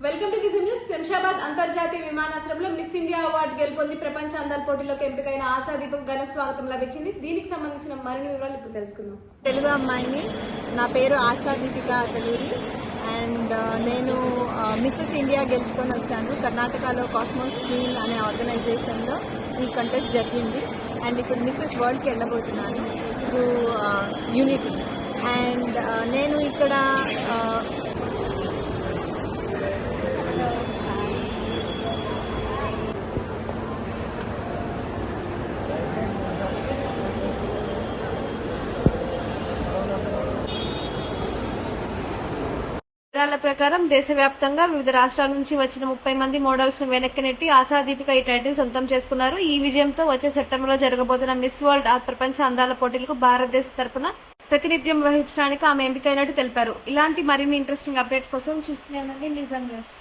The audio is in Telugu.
Welcome to vision news. Shamshabad అంతర్జాతీయ విమానాశ్రయంలో మిస్ ఇండియా అవార్డు గెలుపొంది ప్రపంచ అందాల పోటీలోకి ఎంపికైన ఆశాదీపకు ఘన స్వాగతం లభించింది. దీనికి సంబంధించిన మరిన్ని వివరాలు ఇప్పుడు తెలుసుకుందాం. తెలుగు అమ్మాయిని. నా పేరు ఆశాదీపిక తెలురి అండ్ నేను మిస్సెస్ ఇండియా గెలుచుకొని వచ్చాను. కర్ణాటకలో కాస్మోస్ క్వీన్ అనే ఆర్గనైజేషన్లో ఈ కంటెస్ట్ జరిగింది అండ్ ఇప్పుడు మిస్సెస్ వరల్డ్కి వెళ్ళబోతున్నాను త్రూ యూనిటీ. అండ్ నేను ఇక్కడ వివరాల ప్రకారం దేశవ్యాప్తంగా వివిధ రాష్ట్రాల నుంచి వచ్చిన 30 మంది మోడల్స్ ను వెనక్కి నెట్టి ఆశాదీపిక ఈ టైటిల్ సొంతం చేసుకున్నారు. ఈ విజయంతో వచ్చే సెప్టెంబర్ లో జరగబోతున్న మిస్ వరల్డ్ ప్రపంచ అందాల పోటీలకు భారతదేశ తరపున ప్రాతినిధ్యం వహించడానికి ఆమె ఎంపికైనట్టు తెలిపారు. ఇలాంటి మరిన్ని ఇంట్రెస్టింగ్ అప్డేట్స్ కోసం చూస్తూనే ఉండండి విజన్ న్యూస్.